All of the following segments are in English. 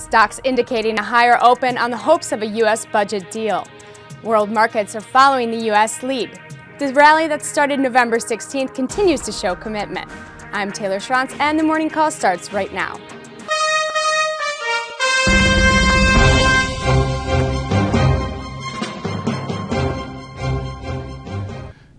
Stocks indicating a higher open on the hopes of a U.S. budget deal. World markets are following the U.S. lead. The rally that started November 16th continues to show commitment. I'm Taylor Schrontz, and the morning call starts right now.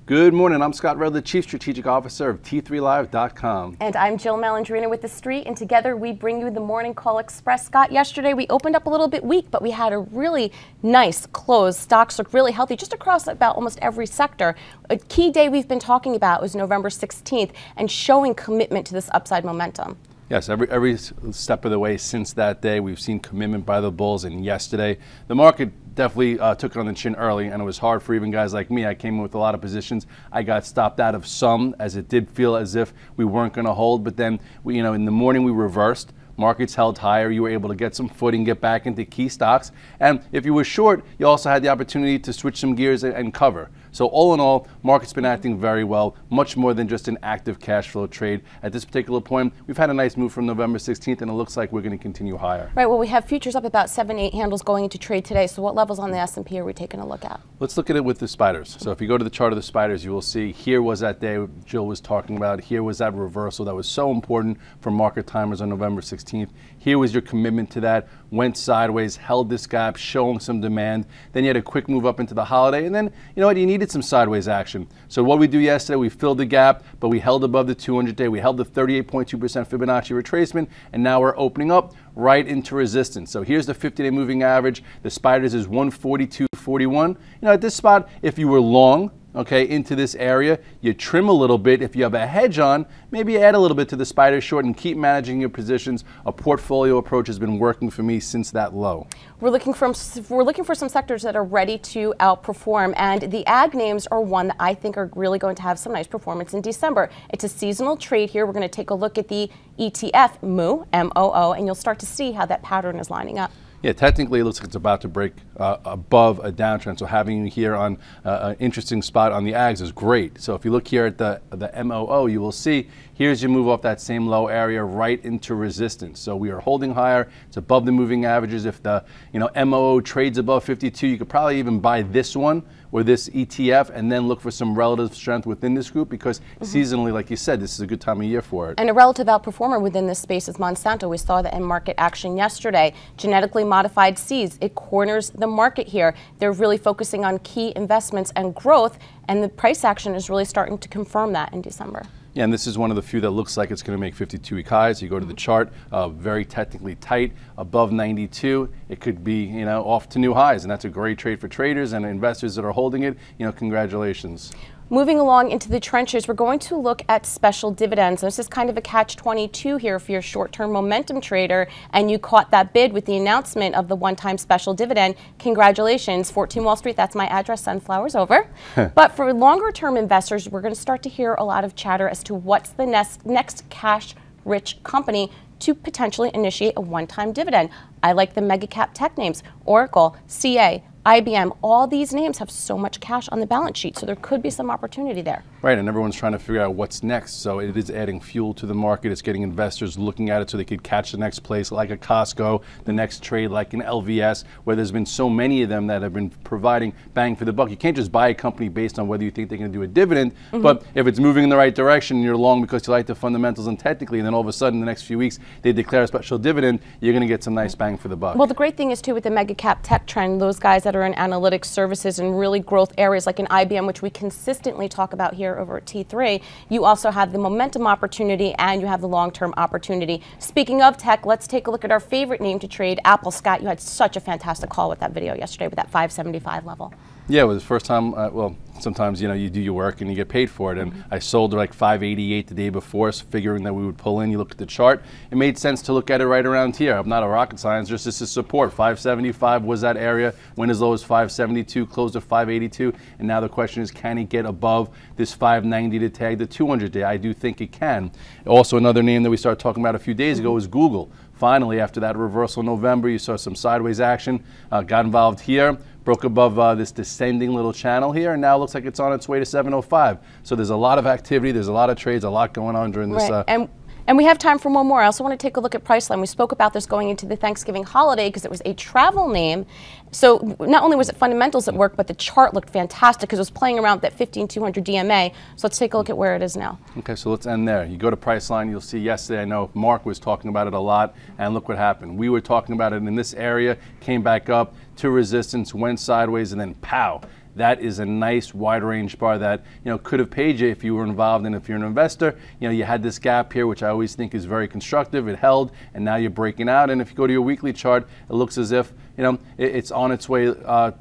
Good morning, I'm Scott Redler, Chief Strategic Officer of T3Live.com. And I'm Jill Malandrina with The Street, and together we bring you the Morning Call Express. Scott, yesterday we opened up a little bit weak, but we had a really nice close. Stocks look really healthy just across about almost every sector. A key day we've been talking about was November 16th and showing commitment to this upside momentum. Yes, every step of the way since that day, we've seen commitment by the bulls, and yesterday, the market definitely took it on the chin early, and it was hard for even guys like me. I came in with a lot of positions. I got stopped out of some, as it did feel as if we weren't going to hold, but then, in the morning we reversed. Markets held higher. You were able to get some footing, get back into key stocks. And if you were short, you also had the opportunity to switch some gears and cover. So all in all, market's been acting very well, much more than just an active cash flow trade. At this particular point, we've had a nice move from November 16th, and it looks like we're going to continue higher. Right, well, we have futures up about 7-8 handles going into trade today. So what levels on the S&P are we taking a look at? Let's look at it with the spiders. So if you go to the chart of the spiders, you will see here was that day Jill was talking about. Here was that reversal that was so important for market timers on November 16th. Here was your commitment to that. Went sideways, held this gap, showing some demand. Then you had a quick move up into the holiday, and then, you know what, you needed some sideways action. So what we do yesterday, we filled the gap, but we held above the 200-day. We held the 38.2% Fibonacci retracement, and now we're opening up right into resistance. So here's the 50-day moving average. The spiders is 142.41. At this spot, if you were long, into this area, you trim a little bit. If you have a hedge on, maybe add a little bit to the spider short and keep managing your positions. A portfolio approach has been working for me since that low. We're looking for some sectors that are ready to outperform, and the ag names are one that I think are really going to have some nice performance in December. It's a seasonal trade here. We're going to take a look at the ETF, MOO, M-O-O, and you'll start to see how that pattern is lining up. Yeah, technically it looks like it's about to break above a downtrend. So having you here on an interesting spot on the ags is great. So if you look here at the MOO, you will see here's your move off that same low area right into resistance. So we are holding higher. It's above the moving averages. If the MOO trades above 52, you could probably even buy this one or this ETF and then look for some relative strength within this group, because seasonally, like you said, this is a good time of year for it. And a relative outperformer within this space is Monsanto. We saw the end market action yesterday. Genetically modified seeds, it corners the market here. They're really focusing on key investments and growth, and the price action is really starting to confirm that in December. Yeah, and this is one of the few that looks like it's going to make 52-week highs. You go to the chart, very technically tight, above 92. It could be, off to new highs, and that's a great trade for traders and investors that are holding it. Congratulations. Moving along into the trenches, we're going to look at special dividends. This is kind of a catch-22 here if you're a short-term momentum trader and you caught that bid with the announcement of the one-time special dividend. Congratulations, 14 Wall Street, that's my address, Sunflowers over. But for longer-term investors, we're going to start to hear a lot of chatter as to what's the next cash-rich company to potentially initiate a one-time dividend. I like the mega cap tech names, Oracle, CA, IBM, all these names have so much cash on the balance sheet, so there could be some opportunity there. Right, and everyone's trying to figure out what's next, so it is adding fuel to the market. It's getting investors looking at it so they could catch the next place like a Costco, the next trade like an LVS, where there's been so many of them that have been providing bang for the buck. You can't just buy a company based on whether you think they're going to do a dividend, but if it's moving in the right direction and you're long because you like the fundamentals and technically, and then all of a sudden in the next few weeks they declare a special dividend, you're going to get some nice bang for the buck. Well, the great thing is too with the mega cap tech trend, those guys that are in analytics services and really growth areas like an IBM, which we consistently talk about here over at T3, you also have the momentum opportunity and you have the long-term opportunity. Speaking of tech, let's take a look at our favorite name to trade, Apple. Scott, you had such a fantastic call with that video yesterday with that 575 level. Yeah, it was the first time, well, sometimes, you do your work and you get paid for it. And I sold like 588 the day before, so figuring that we would pull in. You look at the chart, it made sense to look at it right around here. I'm not a rocket science, just this is support. 575 was that area, went as low as 572, closed at 582. And now the question is, can it get above this 590 to tag the 200-day? I do think it can. Also, another name that we started talking about a few days ago is Google. Finally, after that reversal in November, you saw some sideways action, got involved here, broke above this descending little channel here, and now it looks like it's on its way to 705. So there's a lot of activity, there's a lot of trades, a lot going on during this. And And we have time for one more. I also want to take a look at Priceline. We spoke about this going into the Thanksgiving holiday because it was a travel name. So not only was it fundamentals at work, but the chart looked fantastic because it was playing around that 15,200 DMA. So let's take a look at where it is now. Okay, so let's end there. You go to Priceline, you'll see yesterday, I know Mark was talking about it a lot, and look what happened. We were talking about it in this area, came back up to resistance, went sideways, and then pow. That is a nice wide range bar that, you know, could have paid you if you were involved, and if you're an investor, you know, you had this gap here, which I always think is very constructive. It held, and now you're breaking out. And if you go to your weekly chart, it looks as if, you know, it's on its way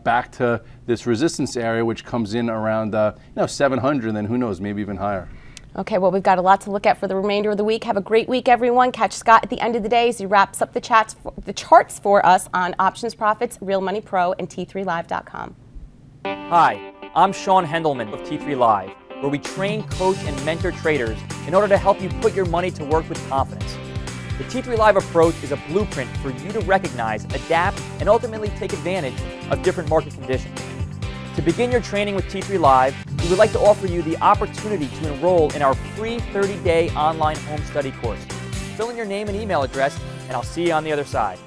back to this resistance area, which comes in around, 700, and then who knows, maybe even higher. Okay, well, we've got a lot to look at for the remainder of the week. Have a great week, everyone. Catch Scott at the end of the day as he wraps up the charts for us on Options Profits, Real Money Pro, and T3Live.com. Hi, I'm Sean Hendelman of T3 Live, where we train, coach, and mentor traders in order to help you put your money to work with confidence. The T3 Live approach is a blueprint for you to recognize, adapt, and ultimately take advantage of different market conditions. To begin your training with T3 Live, we would like to offer you the opportunity to enroll in our free 30-day online home study course. Fill in your name and email address, and I'll see you on the other side.